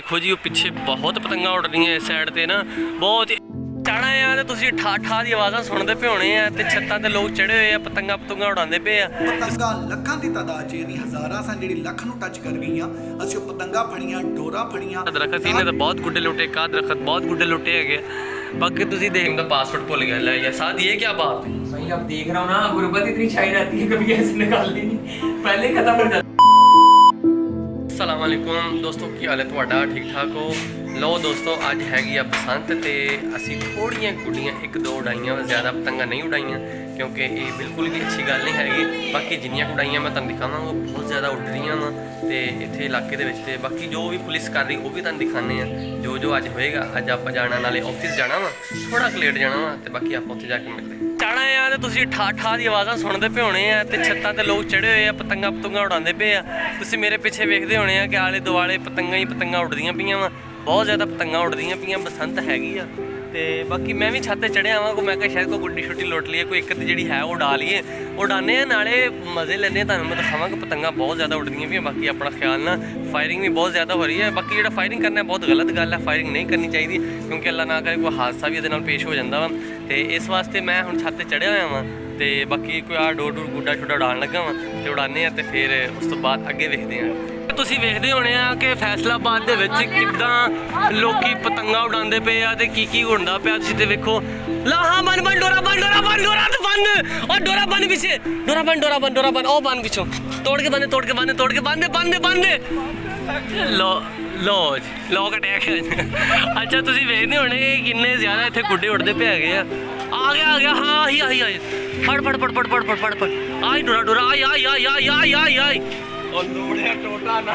देखो जी वो पिछे बहुत पतंगा उड़ रही इस साइड से ना बहुत चढ़ा आ तो तुसीं ठा ठा दी आवाज़ां सुनते पे होने आ ते छत्तां ते लोग चढ़े हुए आ पतंगा पतंगा उड़ाते पे आ। पतंगा ਲੱਖਾਂ ਦੀ ਤਾਦਾਦ 'ਚ ਯਾਨੀ ਹਜ਼ਾਰਾਂ ਸਨ ਜਿਹੜੀ ਲੱਖ ਨੂੰ ਟੱਚ ਕਰ ਗਈਆਂ। ਅਸੀਂ ਉਹ ਪਤੰਗਾ ਫੜੀਆਂ, ਡੋਰਾ ਫੜੀਆਂ। दरखत इन्हें तो बहुत गुड्डे लुटे का दरखत बहुत गुड्डे लुटे है। बाकी तुसीं देख तो पासवर्ड भूल गया ले साथ ये क्या बात है भाई अब देख रहा हूँ ना गुर्बत इतनी छाई रहती है कभी ऐसे निकालनी नहीं पहले खत्म हो जाती। अस्सलाम वालेकुम दोस्तों की हाल है तुहाडा ठीक ठाक हो। लो दोस्तों अज हैगी आ बसंत ते असी थोड़ियां गुड्डियां एक दो उड़ाइयां ज़्यादा पतंगा नहीं उड़ाइयां क्योंकि ये बिल्कुल भी अच्छी गल नहीं हैगी। बाकी जिन्नियां उड़ाइयां मैं तुहानूं दिखावांगा वो बहुत ज़्यादा उड़ रही वा ते इत्थे इलाके दे विच ते बाकी जो भी पुलिस कर रही वो भी तुहानूं दिखाने हैं जो जो अज होएगा। अज आपां जाना नाले ऑफिस जाना वा थोड़ा लेट जाना वा ते बाकी आपां उत्थे जाके मिलदे चढ़ा आ तो तुसीं ठा ठा दी आवाज़ां सुनते पे होने आ ते छत्तां ते लोग चढ़े हुए आ पतंगा पतंगा उड़ाते पे आ। तुसीं मेरे पिछे वेखदे होने आ कि आले दुआले पतंगा ही पतंगा उड़दियां पईयां वा बहुत ज़्यादा पतंगा उड़दियां पईयां बसंत हैगी आ ते बाकी मैं भी छत ते चढ़िया वां को मैं कहा शायद कोई गुड्डी छुट्टी लुट लीए कोई एक अद्धी जिहड़ी है वो उड़ा लीए उड़ाने नाले मज़े लैने तुहानूं मैं दिखावां कि पतंगा बहुत ज़्यादा उड़दियां पईयां। बाकी अपना ख्याल ना फायरिंग भी बहुत ज़्यादा हो रही है। बाकी जो फायरिंग करना बहुत गलत गल है फायरिंग नहीं करनी चाहिए क्योंकि अल्लाह ना करे कोई हादसा भी ये पेश हो जाता वा तो इस वास्ते मैं हुण छत ते चढ़िया होया वां ते बाकी कोई आ डोर डूर गुड्डा छुड्डा उड़ान लगा वां ते उड़ाने तो फिर उस तो बाद अगे वेखदे हां। तुसीं वेखदे होने आ कि फैसलाबाद दे विच किद्दां लोकी पतंगा उड़ांदे पे आ ते की होंदा पिया तुसीं ते वेखो ला हाँ बन बन डोरा बन डोरा बन डोरा तो बन और डोरा बन पीछे डोरा बन डोरा बन डोरा बन ओ बन पिछों तोड़ के बन तोड़ के बन तोड़ के बन दे बन दे बन दे लो लो लो कटिया अच्छा तुसीं वेखदे होने कि किन्ने ज़्यादा इत्थे गुड्डे उड़दे पे हैगे आ गया हाँ आई फड़ फड़ फड़ फड़ फड़ फड़ फड़ फड़ आई डोरा डोरा आई टोटा ना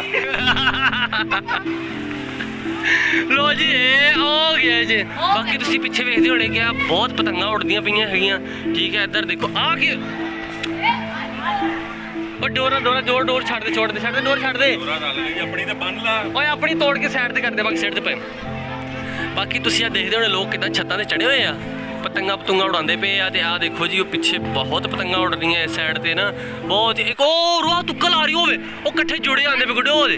लो जी हो गया जी। बाकी तुसीं पिछे वेखदे होने कि बहुत पतंगा उड़दियां पईयां हैगियां ठीक है। इधर देखो आ के डोरा डोरा जोर डोर छड़ दे डोर छड़ दे अपनी ते बन ला ओए अपनी तोड़ के साइड ते कर दे बाकी साइड ते पे। बाकी तुसीं देखदे होने लोग किदां छत्तां ते चढ़े हुए आ पतंगा पतंगा उड़ाते पे आ ते आ देखो जी वो पिछे बहुत पतंगा उड़ रही है इस साइड ते ना बहुत एक और वाह तुक्कल आ रही होवे ओ कट्ठे जुड़े आंदे पे गुड्डे होदे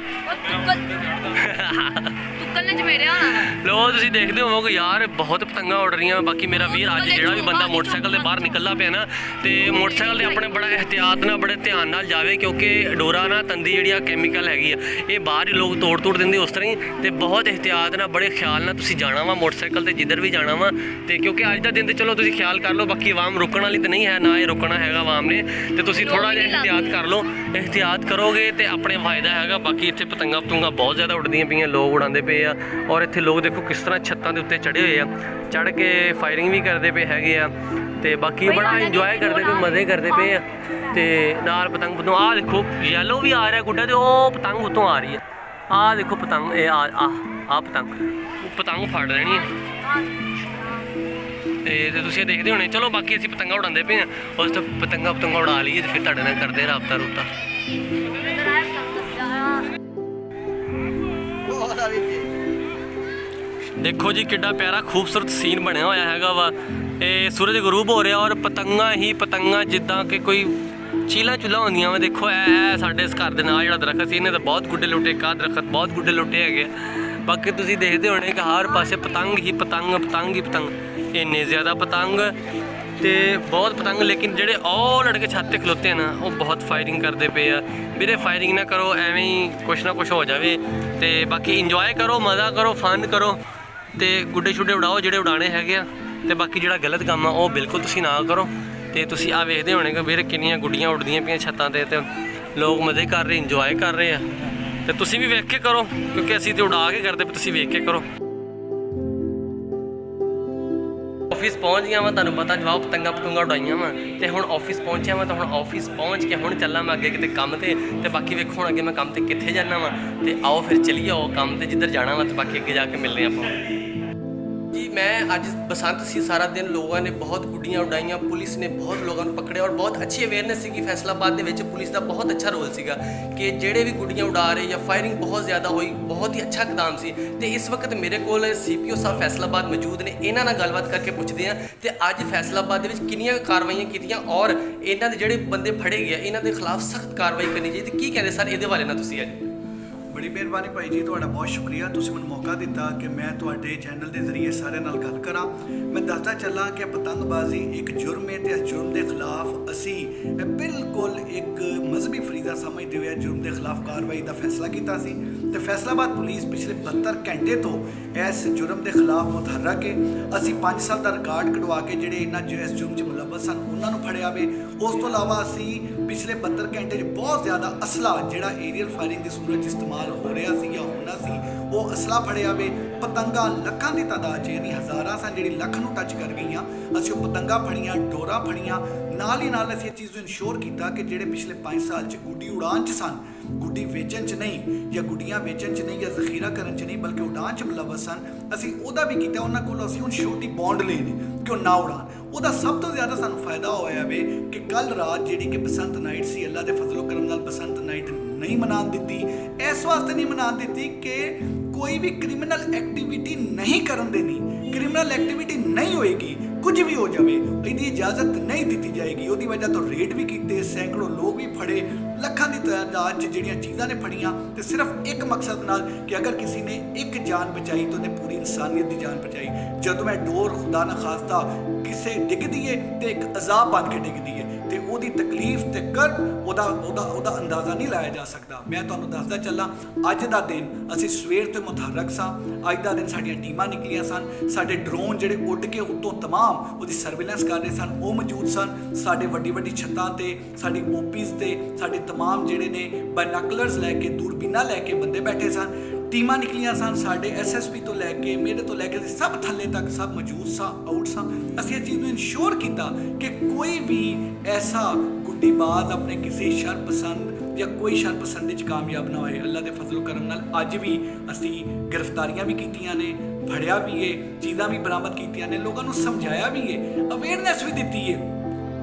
तुक्कल ने जमेड़े होना लो तुसीं देखदे होवोगे यार बहुत पतंगा उड़ रही हैं। बाकी मेरा वीर अज जेड़ा भी बंदा मोटरसाइकिल ते बाहर निकलदा पिया ना ते मोटरसाइकिल ते अपने बड़ा एहतियात नाल बड़े ध्यान नाल जावे क्योंकि डोरा ना तंदी जेहड़ी कैमिकल हैगी आ ये बाहर ही लोग तोड़ तोड़ दिंदे उस तरह ही ते बहुत एहतियात नाल बड़े ख्याल नाल तुसीं जाना वा मोटरसाइकिल ते जिधर भी जाना वा ते क्योंकि अज दा दिन ते चलो तुसीं ख्याल कर लो बाकी आवाम रुकण वाली तो नहीं है ना ये रुकना हैगा आवाम ने ते तुसीं थोड़ा जिहा एहतियात कर लो एहतियात करोगे तो अपने फायदा हैगा। बाकी इत्थे पतंगा पतंगा बहुत ज़्यादा उड़दियां पईयां लोग उड़ाते पे आ और इत्थे लोग देखो किस तरह छत्तां दे उत्ते चढ़े हुए आ चढ़ के फायरिंग भी करते पे हैगे आ ते बाकी बड़ा इंजॉय करते पे मज़े करते पे आ ते नाल पतंग पतंग आ देखो येलो भी आ रहा है गुड्डा ते ओह पतंग उत्तों आ रही है आ देखो पतंग आ पतंग फड़ लेनी है तो तुसीं देखदे होने। चलो बाकी असीं पतंगा उड़ाते पे उस तो पतंगा पतंगा उड़ा लीए तो फिर तुहाडे नाल करदे राबता रूबता। देखो जी किड्डा प्यारा खूबसूरत सीन बनया होया हैगा वा ये सूरज गरूब हो रहा और पतंगा ही पतंगा जिद्दां कि कोई चीला चूला होंदियां वा देखो है साडे इस घर दे नाल जिहड़ा दरखत सी इन्हें तो बहुत गुड्डे लुटे का दरखत बहुत गुड्डे लुटे हैगे। बाकी तुसीं देखदे होने कि हर पासे पतंग ही पतंग पतंग ही पतंग इन्ने ज़्यादा पतंग ते बहुत पतंग लेकिन जेडे और लड़के छत ते खलोते हैं ना वो बहुत फायरिंग करते पे आ। मेरे फायरिंग ना करो एवें ही कुछ ना कुछ हो जाए तो बाकी इंजॉय करो मज़ा करो फन करो तो गुड्डे छुड्डे उड़ाओ जेडे उड़ाने हैगे ते बाकी जेड़ा गलत काम आ वो बिल्कुल तुसीं ना करो। तो तुसीं आ वेखदे होने कि मेरे किन्नियां गुड्डियां उड़दियां पियां छत्तां ते लोग मज़े कर रहे इंजॉय कर रहे हैं तो तुसीं भी वेख के करो क्योंकि असीं तो उड़ा के करते तुसीं वेख के करो। ऑफिस पहुँच गया मैं तुहानूं पता जवाब पतंगा पतंगा उड़ाइयां वा ते हुण ऑफिस पहुँचा मैं तो हुण ऑफिस पहुँच के हुण चलना मैं अगे किते काम ते बाकी वेखो हुण अगे मैं काम ते कित्थे जाना वा ते आओ फिर चलिए आओ काम ते जिधर जाना वा ते बाकी अगे जाके मिलने आपां जी। मैं अज बसंत सी सारा दिन लोगों ने बहुत गुड्डियां उड़ाइयां पुलिस ने बहुत लोगों को पकड़े और बहुत अच्छी अवेयरनेस सी फैसलाबाद के पुलिस का बहुत अच्छा रोल सीगा कि जेडे भी गुड्डियां उड़ा रहे या फायरिंग बहुत ज़्यादा हुई बहुत ही अच्छा इकदाम सी। तो इस वक्त मेरे को CPO साहब फैसलाबाद मौजूद ने इन्हां नाल गलबात करके पुछदे हैं तो अज फैसलाबाद के कितनियां कार्रवाइयां कीतियां और इन्हां दे जेडे बंदे फड़े गए इन्हां दे खिलाफ सख्त कार्रवाई करनी चाहिए। तो की कहते सर ये बारे ना तुसीं अज बड़ी ਬੜੀ ਮਿਹਰਬਾਨੀ ਭਾਈ ਜੀ, ਤੁਹਾਡਾ ਬਹੁਤ ਸ਼ੁਕਰੀਆ। ਤੁਸੀਂ ਮੈਨੂੰ ਮੌਕਾ ਦਿੱਤਾ ਕਿ ਮੈਂ ਤੁਹਾਡੇ ਚੈਨਲ ਦੇ ਜ਼ਰੀਏ ਸਾਰਿਆਂ ਨਾਲ ਗੱਲ ਕਰਾਂ। ਮੈਂ ਦੱਸਦਾ ਚੱਲਾਂ ਕਿ ਪਤੰਗਬਾਜ਼ੀ ਇੱਕ ਜੁਰਮ ਹੈ ਤੇ ਇਸ ਜੁਰਮ ਦੇ ਖਿਲਾਫ ਅਸੀਂ ਬਿਲਕੁਲ ਇੱਕ ਮਜ਼ਹਬੀ ਫਰੀਜ਼ਾ ਸਮਝਦੇ ਹੋਏ ਜੁਰਮ ਦੇ ਖਿਲਾਫ ਕਾਰਵਾਈ ਦਾ ਫੈਸਲਾ ਕੀਤਾ ਸੀ ਤੇ ਫੈਸਲਾਬਾਦ ਪੁਲਿਸ ਪਿਛਲੇ 72 ਘੰਟੇ ਤੋਂ ਇਸ ਜੁਰਮ ਦੇ ਖਿਲਾਫ ਮੁਤਹਰਕ ਹੈ। ਅਸੀਂ 5 ਸਾਲ ਦਾ ਰਿਕਾਰਡ ਕਢਵਾ ਕੇ ਜਿਹੜੇ ਇਹਨਾਂ ਇਸ ਜੁਰਮ 'ਚ ਮੁਲਵਸ ਸਨ ਉਹਨਾਂ ਨੂੰ ਫੜਿਆ ਵੇ। ਉਸ ਤੋਂ ਇਲਾਵਾ ਅਸੀਂ ਪਿਛਲੇ 72 ਘੰਟੇ 'ਚ ਬਹੁਤ ਜ਼ਿਆਦਾ ਅਸਲਾ ਜਿਹੜਾ ਏਰੀਅਲ ਫਾਇਰਿੰਗ ਦੀ ਸੂਰਤ 'ਚ ਇਸਤੇਮਾਲ ਹੋ ਰਿਹਾ ਸੀ ਜਾਂ ਹੋਣਾ ਸੀ ਉਹ ਅਸਲਾ ਫੜਿਆ ਵੇ। ਪਤੰਗਾਂ ਲੱਖਾਂ ਦੀ ਤਾਦਾਦ 'ਚ ਯਾਨੀ ਹਜ਼ਾਰਾਂ ਸਨ ਜਿਹੜੀ ਲੱਖ ਨੂੰ ਟੱਚ ਕਰ ਗਈਆਂ। ਅਸੀਂ ਉਹ ਪਤੰਗਾਂ ਫੜੀਆਂ, ਡੋਰਾਂ ਫੜੀਆਂ। ਨਾਲ ਹੀ ਨਾਲ ਅਸੀਂ ਇਹ ਚੀਜ਼ ਨੂੰ ਇਨਸ਼ੋਰ ਕੀਤਾ ਕਿ ਜਿਹੜੇ ਪਿਛਲੇ 5 ਸਾਲ 'ਚ ਗੁੱਡੀ ਉਡਾਨ 'ਚ ਸਨ, ਗੁੱਡੀ ਵੇਚਣ 'ਚ ਨਹੀਂ ਜਾਂ ਗੁੱਡੀਆਂ ਵੇਚਣ 'ਚ ਨਹੀਂ ਜਾਂ ਜ਼ਖੀਰਾ ਕਰਨ 'ਚ ਨਹੀਂ ਬਲਕਿ ਉਡਾਨ 'ਚ ਮੁਲਵਸ ਸਨ, ਅਸੀਂ ਉਹਦਾ ਵੀ ਕੀਤਾ। ਉਹਨਾਂ ਕੋਲ ਅਸੀਂ ਹੁਣ ਸ਼ੋਰਟੀ ਬੌਂਡ ਲਏ ਨੇ ਕਿ ਉਹ ਨਾ ਉਡਾਨ। ਉਹਦਾ ਸਭ ਤੋਂ ਜ਼ਿਆਦਾ ਸਾਨੂੰ ਫਾਇਦਾ ਹੋਇਆ ਵੇ ਕਿ ਕੱਲ ਰਾਤ ਜਿਹੜੀ ਕਿ ਬਸੰਤ ਨਾਈਟ ਸੀ, ਅੱਲਾ ਦੇ ਫਜ਼ਲ ਓ ਕਰਮ ਨਾਲ ਬਸੰਤ ਨਾਈਟ ਨਹੀਂ ਮਨਾਉਣ ਦਿੱਤੀ। ਇਸ ਵਾਸਤੇ ਨਹੀਂ ਮਨਾਉਣ ਦਿੱਤੀ ਕਿ ਕੋਈ ਵੀ ਕ੍ਰਿਮੀਨਲ ਐਕਟੀਵਿਟੀ ਨਹੀਂ ਕਰਨ ਦੇਣੀ। ਕ੍ਰਿਮੀਨਲ ਐਕਟੀਵਿਟੀ ਨਹੀਂ ਹੋਏਗੀ, ਕੁਝ ਵੀ ਹੋ ਜਾਵੇ ਇਹਦੀ ਇਜਾਜ਼ਤ ਨਹੀਂ ਦਿੱਤੀ ਜਾਏਗੀ। ਉਹਦੀ ਵਜ੍ਹਾ ਤੋਂ ਰੇਡ ਵੀ ਕੀਤੇ, ਸੈਂਕੜੋਂ ਲੋਕ ਵੀ ਫੜੇ, ਲੱਖਾਂ ਦੀ ਤਾਦਾਦ 'ਚ ਜਿਹੜੀਆਂ ਚੀਜ਼ਾਂ ਨੇ ਫੜੀਆਂ ਤੇ ਸਿਰਫ ਇੱਕ ਮਕਸਦ ਨਾਲ ਕਿ ਅਗਰ ਕਿਸੇ ਨੇ ਇੱਕ ਜਾਨ ਬਚਾਈ ਤਾਂ ਉਹਨੇ ਪੂਰੀ ਇਨਸਾਨੀਅਤ ਦੀ ਜਾਨ ਬਚਾਈ। ਜਦੋਂ ਇਹ ਡੋਰ ਖੁਦਾ ਨਾ ਖਾਸਤਾ ਕਿਸੇ ਡਿੱਗਦੀ ਏ ਤੇ ਇੱਕ ਅਜ਼ਾਬ ਬਣ ਕੇ ਡਿੱਗਦੀ ਏ ਤੇ ਉਹਦੀ ਤਕਲੀਫ ਤੇ ਕਰਬ ਉਹਦਾ ਅੰਦਾਜ਼ਾ ਨਹੀਂ ਲਾਇਆ ਜਾ ਸਕਦਾ। ਮੈਂ ਤੁਹਾਨੂੰ ਦੱਸਦਾ ਚੱਲਾਂ, ਅੱਜ ਦਾ ਦਿਨ ਅਸੀਂ ਸਵੇਰ ਤੋਂ ਮੁਤਹਰਕ ਸਾਂ। ਅੱਜ ਦਾ ਦਿਨ ਸਾਡੀਆਂ ਟੀਮਾਂ ਨਿਕਲੀਆਂ ਸਨ, ਸਾਡੇ ਡਰੋਨ ਜਿਹੜੇ ਉੱਡ ਕੇ ਉੱਤੋਂ ਤਮਾਮ ਉਹਦੀ ਸਰਵੇਲੈਂਸ ਕਰ ਰਹੇ ਸਨ ਉਹ ਮੌਜੂਦ ਸਨ। ਸਾਡੇ ਵੱਡੀ ਛੱਤਾਂ ਤੇ, ਸਾਡੀ ਓਪੀਜ਼ ਤੇ ਸਾਡੇ ਤਮਾਮ ਜਿਹੜੇ ਨੇ ਬਾਇਨਾਕੂਲਰਸ ਲੈ ਕੇ, ਦੂਰਬੀਨਾਂ ਲੈ ਕੇ ਬੰਦੇ ਬੈਠੇ ਸਨ। ਟੀਮਾਂ ਨਿਕਲੀਆਂ ਸਨ, ਸਾਡੇ ਐਸਐਸਪੀ ਤੋਂ ਲੈ ਕੇ ਮੇਰੇ ਤੋਂ ਲੈ ਕੇ ਸਭ ਥੱਲੇ ਤੱਕ ਸਭ ਮੌਜੂਦ ਸਾਂ, ਆਊਟ ਸਾਂ। ਅਸੀਂ ਇਹ ਚੀਜ਼ ਨੂੰ ਇਨਸ਼ੋਰ ਕੀਤਾ ਕਿ ਕੋਈ ਵੀ ਐਸਾ ਗੁੱਡੀਬਾਜ਼ ਆਪਣੇ ਕਿਸੇ ਸ਼ਰਪਸੰਦ ਜਾਂ ਕੋਈ ਸ਼ਰਪਸੰਦੀ 'ਚ ਕਾਮਯਾਬ ਨਾ ਹੋਏ। ਅੱਲਾ ਦੇ ਫਜ਼ਲ ਕਰਮ ਨਾਲ ਅੱਜ ਵੀ ਅਸੀਂ ਗ੍ਰਿਫਤਾਰੀਆਂ ਵੀ ਕੀਤੀਆਂ ਨੇ, ਫੜਿਆ ਵੀ ਏ, ਚੀਜ਼ਾਂ ਵੀ ਬਰਾਮਦ ਕੀਤੀਆਂ ਨੇ, ਲੋਕਾਂ ਨੂੰ ਸਮਝਾਇਆ ਵੀ ਏ, ਅਵੇਅਰਨੈਸ ਵੀ ਦਿੱਤੀ ਏ।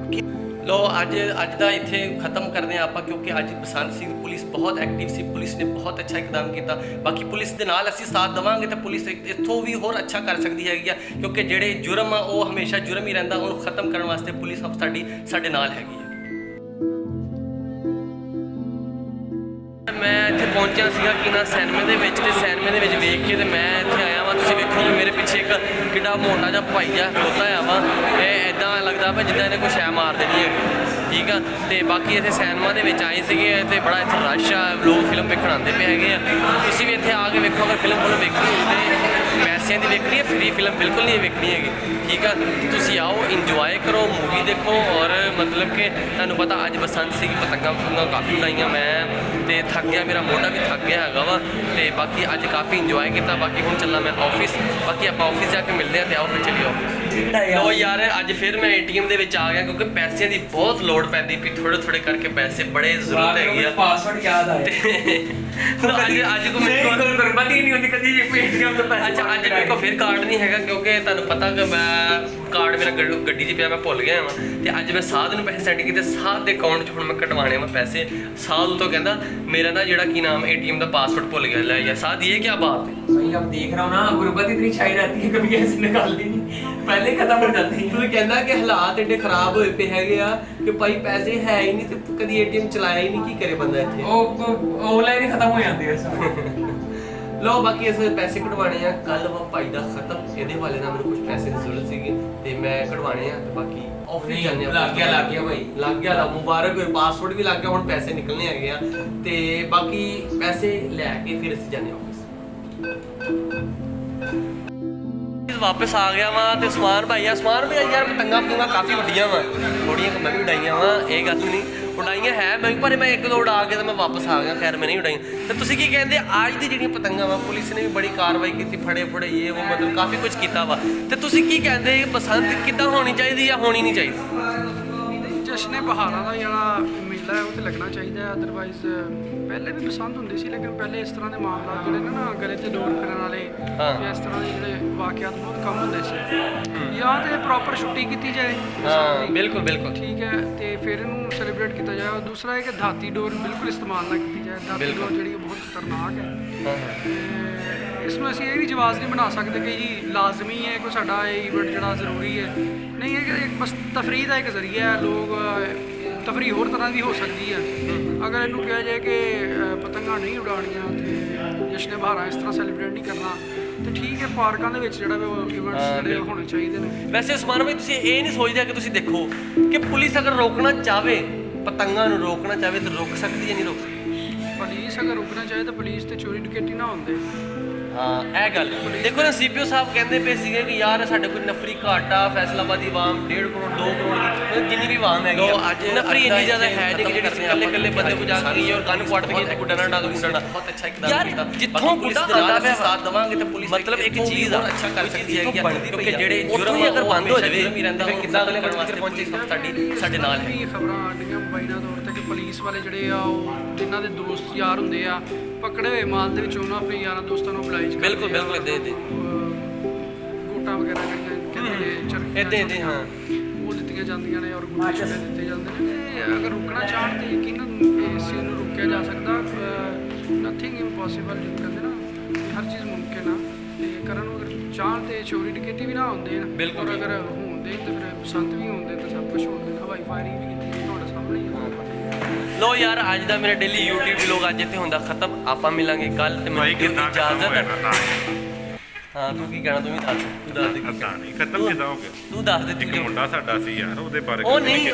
ਲੋ ਅੱਜ ਦਾ ਇੱਥੇ ਖਤਮ ਕਰਦੇ ਹਾਂ ਆਪਾਂ, ਕਿਉਂਕਿ ਅੱਜ ਬਸੰਤ ਸਿੰਘ ਪੁਲਿਸ ਬਹੁਤ ਐਕਟਿਵ ਸੀ। ਪੁਲਿਸ ਨੇ ਬਹੁਤ ਅੱਛਾ ਇਕਦਾਮ ਕੀਤਾ। ਬਾਕੀ ਪੁਲਿਸ ਦੇ ਨਾਲ ਅਸੀਂ ਸਾਥ ਦੇਵਾਂਗੇ ਤਾਂ ਪੁਲਿਸ ਇੱਥੋਂ ਵੀ ਹੋਰ ਅੱਛਾ ਕਰ ਸਕਦੀ ਹੈਗੀ ਆ, ਕਿਉਂਕਿ ਜਿਹੜੇ ਜੁਰਮ ਆ ਉਹ ਹਮੇਸ਼ਾ ਜੁਰਮ ਹੀ ਰਹਿੰਦਾ। ਉਹਨੂੰ ਖਤਮ ਕਰਨ ਵਾਸਤੇ ਪੁਲਿਸ ਸਾਡੇ ਨਾਲ ਹੈਗੀ ਹੈ। ਮੈਂ ਇੱਥੇ ਪਹੁੰਚਿਆ ਸੀਗਾ ਕਿ ਨਾ ਸਿਨੇਮੇ ਦੇ ਵਿੱਚ, ਤੇ ਸਿਨੇਮੇ ਦੇ ਵਿੱਚ ਵੇਖ ਕੇ ਤੇ ਮੈਂ ਇੱਥੇ ਆਇਆ ਵਾਂ। ਤੁਸੀਂ ਵੇਖੋ ਮੇਰੇ ਪਿੱਛੇ ਇੱਕ ਕਿੱਡਾ ਮੋਟਾ ਜਿਹਾ ਭਾਈ ਜਿਹਾ ਖਲੋਤਾ ਆ ਵਾ। ਇਹ ਇੱਦਾਂ ਲੱਗਦਾ ਵਾ ਜਿੱਦਾਂ ਇਹਨੇ ਕੋਈ ਸ਼ੈ ਮਾਰ ਦੇਣੀ ਹੈਗੀ, ਠੀਕ ਆ। ਤੇ ਬਾਕੀ ਇੱਥੇ ਸਿਨੇਮਾ ਦੇ ਵਿੱਚ ਆਏ ਸੀਗੇ ਤੇ ਬੜਾ ਇੱਥੇ ਰਸ਼ ਆ, ਲੋਕ ਫਿਲਮ ਵੇਖਣ ਆਉਂਦੇ ਪਏ ਹੈਗੇ ਆ। ਤੁਸੀਂ ਵੀ ਇੱਥੇ ਆ ਕੇ ਵੇਖੋ, ਅਗਰ ਫਿਲਮ ਵੇਖਣੀ ਤੇ ਪੈਸਿਆਂ ਦੀ ਵੇਖਣੀ ਹੈ, ਫ੍ਰੀ ਫਿਲਮ ਬਿਲਕੁਲ ਨਹੀਂ ਵੇਖਣੀ ਹੈਗੀ, ਠੀਕ ਆ। ਤੁਸੀਂ ਆਓ, ਇੰਜੋਏ ਕਰੋ, ਮੂਵੀ ਦੇਖੋ। ਔਰ ਮਤਲਬ ਕਿ ਤੁਹਾਨੂੰ ਪਤਾ ਅੱਜ ਬਸੰਤ ਸੀਗੀ, ਪਤੰਗਾਂ ਕਾਫੀ ਉਡਾਈਆਂ ਮੈਂ, ਤੇ ਥੱਕ ਗਿਆ, ਮੇਰਾ ਮੋਢਾ ਵੀ ਥੱਕ ਗਿਆ ਹੈਗਾ ਵਾ। ਤੇ ਬਾਕੀ ਅੱਜ ਕਾਫੀ ਇੰਜੋਏ ਕੀਤਾ। ਬਾਕੀ ਹੁਣ ਚੱਲਾਂ ਮੈਂ ਆਫਿਸ, ਬਾਕੀ ਆਪਾਂ ਆਫਿਸ ਜਾ ਕੇ ਮਿਲਦੇ ਹਾਂ ਤੇ ਆਓ ਫਿਰ ਚੱਲੀਏ ਆਫਿਸ। ਲੋ ਯਾਰ ਅੱਜ ਫਿਰ ਮੈਂ ATM ਦੇ ਵਿੱਚ ਆ ਗਿਆ ਕਿਉਂਕਿ ਪੈਸਿਆਂ ਦੀ ਬਹੁਤ ਲੋੜ ਪੈਂਦੀ ਪਈ, ਥੋੜੇ ਕਰਕੇ ਪੈਸੇ ਬੜੇ ਜ਼ਰੂਰਤ ਹੈਗੀ ਆ। ਪਾਸਵਰਡ ਯਾਦ ਆਇਆ ਅੱਜ ਕੋ ਮੇਰੇ ਕੋਲ ਬਰਬਾਦੀ ਨਹੀਂ ਹੁੰਦੀ ਕਦੀ ATM ਤੋਂ ਪੈਸੇ। ਅੱਛਾ ਅੱਜ ਮੇਰੇ ਕੋਲ ਫਿਰ ਕਾਰਡ ਨਹੀਂ ਹੈਗਾ ਕਿਉਂਕਿ ਤੁਹਾਨੂੰ ਪਤਾ ਕਿ ਮੈਂ ਕਾਰਡ ਮੇਰਾ ਗੱਡੀ 'ਚ ਪਿਆ, ਮੈਂ ਭੁੱਲ ਗਿਆ ਵਾਂ। ਤੇ ਅੱਜ ਮੈਂ ਸਾਧ ਨੂੰ ਪੈਸੇ ਸੈਂਡ ਕੀਤੇ, ਸਾਧ ਦੇ ਅਕਾਊਂਟ 'ਚ ਹੁਣ ਮੈਂ ਕਢਵਾਣੇ ਵਾ ਪੈਸੇ। ਸਾਧ ਤੋਂ ਕਹਿੰਦਾ ਮੇਰਾ ਨਾ ਜਿਹੜਾ ਕੀ ਨਾਮ ATM ਦਾ ਪਾਸਵਰਡ ਭੁੱਲ ਗਿਆ। ਲੈ ਯਾਰ साथ ये क्या बात है? भाई अब देख रहा हूँ ना, गुर्बत इतनी छाई रहती है, कभी ऐसे निकालती नहीं, पहले खत्म हो जाती है। ਤੂੰ ਕਹਿੰਦਾ ਕਿ ਹਾਲਾਤ ਏਡੇ ਖਰਾਬ ਹੋਏ ਪਏ ਹੈਗੇ ਆ ਕਿ ਭਾਈ ਪੈਸੇ ਹੈ ਹੀ ਨਹੀਂ ਤੇ ਕਦੀ ATM ਚਲਾਇਆ ਹੀ ਨਹੀਂ, ਕੀ ਕਰੇ ਬੰਦਾ ਇੱਥੇ। ऑनलाइन ही खत्म हो जाती है सब। ਲਓ ਬਾਕੀ ਅਸੀਂ ਪੈਸੇ ਕਢਵਾਣੇ ਆ। ਕੱਲ ਵਾ ਭਾਈ ਦਾ ਖਤਮ, ਇਹਦੇ ਵਾਲੇ ਨਾਲ ਮੈਨੂੰ ਕੁਝ ਪੈਸੇ ਦੀ ਜ਼ਰੂਰਤ ਸੀਗੀ ਤੇ ਮੈਂ ਕਢਵਾਣੇ ਆ। ਤੇ ਬਾਕੀ ਆਫਿਸ ਜਾਂਦੇ ਆ। ਲੱਗ ਗਿਆ ਭਾਈ, ਲੱਗ ਗਿਆ, ਮੁਬਾਰਕ ਹੋਏ, ਪਾਸਵਰਡ ਵੀ ਲੱਗ ਗਿਆ। ਹੁਣ ਪੈਸੇ ਨਿਕਲਣੇ ਹੈਗੇ ਆ ਤੇ ਬਾਕੀ ਪੈਸੇ ਲੈ ਕੇ ਫਿਰ ਅਸੀਂ ਜਾਂਦੇ ਆ ਆਫਿਸ। ਵਾਪਸ ਆ ਗਿਆ ਵਾ ਤੇ ਸਮਾਨ ਭਾਈ ਯਾਰ ਪਤੰਗਾਂ ਕਾਫੀ ਵੱਡੀਆਂ ਵਾ, ਥੋੜੀਆਂ ਮੈਂ ਵੀ ਉਡਾਈਆਂ ਵਾ, ਇਹ ਗੱਲ ਨਹੀਂ ਉਡਾਈਆਂ ਹੈ ਮੈਂ ਵੀ, ਪਰ ਮੈਂ ਇੱਕ ਦੋ ਉਡਾ ਕੇ ਤੇ ਮੈਂ ਵਾਪਸ ਆ ਗਿਆ। ਖੈਰ ਮੈਂ ਨਹੀਂ ਉਡਾਈਆਂ। ਤੇ ਤੁਸੀਂ ਕੀ ਕਹਿੰਦੇ ਅੱਜ ਦੀ ਜਿਹੜੀਆਂ ਪਤੰਗਾਂ ਵਾ ਪੁਲਿਸ ਨੇ ਵੀ ਬੜੀ ਕਾਰਵਾਈ ਕੀਤੀ, ਫੜੇ ਇਹ ਉਹ ਮਤਲਬ ਕਾਫੀ ਕੁਝ ਕੀਤਾ ਵਾ। ਤੇ ਤੁਸੀਂ ਕੀ ਕਹਿੰਦੇ ਬਸੰਤ ਕਿੱਦਾਂ ਹੋਣੀ ਚਾਹੀਦੀ ਜਾਂ ਹੋਣੀ ਨਹੀਂ ਚਾਹੀਦੀ? ਜਸ਼ਨੇ ਬਹਾਰਾਂ ਦਾ ਜਿਹੜਾ ਮੇਲਾ ਹੈ ਉਹ ਤੇ ਲੱਗਣਾ ਚਾਹੀਦਾ ਹੈ। ਅਦਰਵਾਈਜ਼ ਪਹਿਲੇ ਵੀ ਪਸੰਦ ਹੁੰਦੀ ਸੀ, ਲੇਕਿਨ ਪਹਿਲੇ ਇਸ ਤਰ੍ਹਾਂ ਦੇ ਮਾਮਲਾ ਜਿਹੜੇ ਨੇ ਨਾ ਗਲੇ ਤੇ ਡੋਰ ਫਿਰਨ ਵਾਲੇ ਜਾਂ ਇਸ ਤਰ੍ਹਾਂ ਦੇ ਜਿਹੜੇ ਵਾਕਿਆਤ ਬਹੁਤ ਕਮ ਹੁੰਦੇ ਸੀ। ਜਾਂ ਤੇ ਪ੍ਰੋਪਰ ਛੁੱਟੀ ਕੀਤੀ ਜਾਏ, ਬਿਲਕੁਲ ਠੀਕ ਹੈ, ਤੇ ਫਿਰ ਇਹਨੂੰ ਸੈਲੀਬ੍ਰੇਟ ਕੀਤਾ ਜਾਏ। ਦੂਸਰਾ ਹੈ ਕਿ ਧਾਤੀ ਡੋਰ ਬਿਲਕੁਲ ਇਸਤੇਮਾਲ ਨਾ ਕੀਤੀ ਜਾਏ। ਧਾਤੀ ਡੋਰ ਜਿਹੜੀ ਬਹੁਤ ਖਤਰਨਾਕ ਹੈ। ਇਸ ਨੂੰ ਅਸੀਂ ਇਹ ਵੀ ਜਵਾਜ਼ ਨਹੀਂ ਬਣਾ ਸਕਦੇ ਕਿ ਜੀ ਲਾਜ਼ਮੀ ਹੈ ਕੋਈ ਸਾਡਾ ਇਹ ਈਵੈਂਟ ਜਿਹੜਾ ਜ਼ਰੂਰੀ ਹੈ। ਨਹੀਂ, ਇਹ ਬਸ ਤਫਰੀਹ ਦਾ ਇੱਕ ਜ਼ਰੀਆ ਹੈ। ਲੋਕ ਤਫਰੀਹ ਹੋਰ ਤਰ੍ਹਾਂ ਦੀ ਹੋ ਸਕਦੀ ਹੈ। ਅਗਰ ਇਹਨੂੰ ਕਿਹਾ ਜਾਏ ਕਿ ਪਤੰਗਾਂ ਨਹੀਂ ਉਡਾਉਣੀਆਂ ਤੇ ਜਸ਼ਨ ਬਹਾਰਾਂ ਇਸ ਤਰ੍ਹਾਂ ਸੈਲੀਬ੍ਰੇਟ ਨਹੀਂ ਕਰਨਾ ਤੇ ਠੀਕ ਹੈ ਪਾਰਕਾਂ ਦੇ ਵਿੱਚ ਜਿਹੜਾ ਵੀ ਉਹ ਇਵੈਂਟਸ ਜਿਹੜੇ ਹੋਣੇ ਚਾਹੀਦੇ ਨੇ। ਵੈਸੇ ਉਸਮਾਨ ਭਾਈ ਤੁਸੀਂ ਇਹ ਨਹੀਂ ਸੋਚਦੇ ਕਿ ਤੁਸੀਂ ਦੇਖੋ ਕਿ ਪੁਲਿਸ ਅਗਰ ਰੋਕਣਾ ਚਾਹਵੇ, ਪਤੰਗਾਂ ਨੂੰ ਰੋਕਣਾ ਚਾਹਵੇ ਤਾਂ ਰੋਕ ਸਕਦੀ ਹੈ, ਨਹੀਂ ਰੋਕ ਸਕਦੀ? ਪੁਲਿਸ ਅਗਰ ਰੁਕਣਾ ਚਾਹੇ ਤਾਂ ਪੁਲਿਸ ਤੇ ਚੋਰੀ ਡਕੈਤੀ ਨਾ ਹੁੰਦੇ। ਹਾਂ ਇਹ ਗੱਲ ਦੇਖੋ ਨਾ, ਸੀਪੀਓ ਸਾਹਿਬ ਕਹਿੰਦੇ ਪਏ ਸੀਗੇ ਕਿ ਯਾਰ ਸਾਡੇ ਕੋਲ ਨਫਰੀ ਘਾਟ ਆ, ਫੈਸਲਾਬਾਦ ਦੀ ਆਵਾਮ 1.5 ਕਰੋੜ 2 ਕਰੋੜ ਦੀ ਜਿੰਨੀ ਵੀ ਆਵਾਮ ਹੈਗੀ ਆ, ਨਫਰੀ ਇੰਨੀ ਜ਼ਿਆਦਾ ਹੈ ਨਹੀਂ ਕਿ ਜਿਹੜੇ ਇਕੱਲੇ ਇਕੱਲੇ ਬੰਦੇ ਕੋ ਜਾ ਕੇ ਔਰ ਕੰਨ ਕੁਆਟ ਕੇ ਤੇ ਗੁੱਡਾ ਨਾ ਡਾਲ ਗੁੱਡਾ ਬਹੁਤ ਅੱਛਾ ਇਕਦਾਮ ਕੀਤਾ। ਜਿੱਥੋਂ ਗੁੱਡਾ ਆਉਂਦਾ ਪਿਆ ਸਾਥ ਦਵਾਂਗੇ ਤੇ ਪੁਲਿਸ ਮਤਲਬ ਇੱਕ ਚੀਜ਼ ਆ ਅੱਛਾ ਕਰ ਸਕਦੀ ਹੈ ਕਿਉਂਕਿ ਜਿਹੜੇ ਜੁਰਮ ਹੀ ਅਗਰ ਬੰਦ ਹੋ ਜਾਵੇ ਫਿਰ ਕਿੱਦਾਂ ਅਗਲੇ ਬੰਦੇ ਵਾਸਤੇ ਪਹੁੰਚੇ ਸਾਡੀ ਸਾਡੇ ਨਾਲ ਹੈ। ਵੀ ਖਬਰਾਂ ਆਉਂਦੀਆਂ ਮੋਬਾਈਲਾਂ ਤੌਰ ਤੇ ਕਿ ਪੁਲਿਸ ਵਾਲੇ ਜਿਹੜੇ ਆ ਉਹ ਜਿਨ੍ਹਾਂ ਦੇ ਦੋਸਤ ਯਾਰ ਹੁੰਦੇ ਆ ਪਕੜੇ ਹੋਏ ਮਾਲ ਦੇ ਵਿੱਚ ਉਹਨਾਂ ਆਪਣੇ ਯਾਰਾਂ ਦੋਸਤਾਂ ਨੂੰ ਬੁਲਾਈ ਬਿਲਕੁਲ ਬਿਲਕੁਲ ਦੇ ਗੋਟਾਂ ਵਗੈਰਾ ਜਿਹੜੀਆਂ ਕਹਿੰਦੇ ਨੇ ਚਰਖੀਆਂ ਦੇ ਹਾਂ ਉਹ ਦਿੱਤੀਆਂ ਜਾਂਦੀਆਂ ਨੇ ਔਰ ਗੁੱਡੇ ਛੁੱਟੇ ਦਿੱਤੇ ਜਾਂਦੇ ਨੇ। ਤੇ ਅਗਰ ਰੁਕਣਾ ਚਾਹਣ ਤੇ ਯਕੀਨਨ ਇਸ ਚੀਜ਼ ਨੂੰ ਰੋਕਿਆ ਜਾ ਸਕਦਾ। ਨਥਿੰਗ ਇੰਪੋਸੀਬਲ ਜਿਹਨੂੰ ਕਹਿੰਦੇ ਨਾ, ਹਰ ਚੀਜ਼ ਮੁਮਕਿਨ ਆ ਤੇ ਕਰਨ ਨੂੰ ਅਗਰ ਚਾਹਣ ਤੇ ਚੋਰੀ ਡਕੈਤੀ ਵੀ ਨਾ ਹੁੰਦੇ ਬਿਲਕੁਲ। ਔਰ ਅਗਰ ਹੁੰਦੇ ਤੇ ਫਿਰ ਬਸੰਤ ਵੀ ਹੁੰਦੇ ਤੇ ਸਭ ਕੁਝ ਹੁੰਦੇ। ਹਵਾਈ ਫਾਇਰਿੰਗ ਵੀ ਕੀਤੀ ਤੁਹਾਡੇ ਸਾਹਮਣੇ ਹੀ ਆ। ਲੋ ਯਾਰ ਅੱਜ ਦਾ ਮੇਰਾ ਡੇਲੀ YouTube ਵਲੌਗ ਅੱਜ ਇੱਥੇ ਹੁੰਦਾ ਖਤਮ। ਆਪਾਂ ਮਿਲਾਂਗੇ ਕੱਲ ਤੇ ਮੈਨੂੰ ਦਿਓ ਇਜਾਜ਼ਤ। ਹਾਂ ਤੂੰ ਕੀ ਕਹਿਣਾ, ਤੂੰ ਵੀ ਦੱਸ, ਤੂੰ ਦੱਸ ਦੇ ਕੀ ਅੱਧਾ ਨਹੀਂ ਖਤਮ ਕਿਦਾਂ ਹੋ ਗਿਆ? ਤੂੰ ਦੱਸ ਦੇ ਇੱਕ ਮੁੰਡਾ ਸਾਡਾ ਸੀ ਯਾਰ, ਉਹਦੇ ਬਾਰੇ ਉਹ ਨਹੀਂ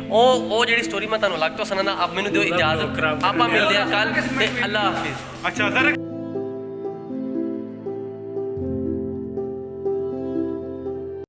ਉਹ ਜਿਹੜੀ ਸਟੋਰੀ ਮੈਂ ਤੁਹਾਨੂੰ ਲੱਗ ਤੋਂ ਸੁਣਾਉਂਦਾ। ਆਪ ਮੈਨੂੰ ਦਿਓ ਇਜਾਜ਼ਤ, ਆਪਾਂ ਮਿਲਦੇ ਆ ਕੱਲ ਤੇ ਅੱਲਾ ਹਾਫਿਜ਼। ਅੱਛਾ ਸਰ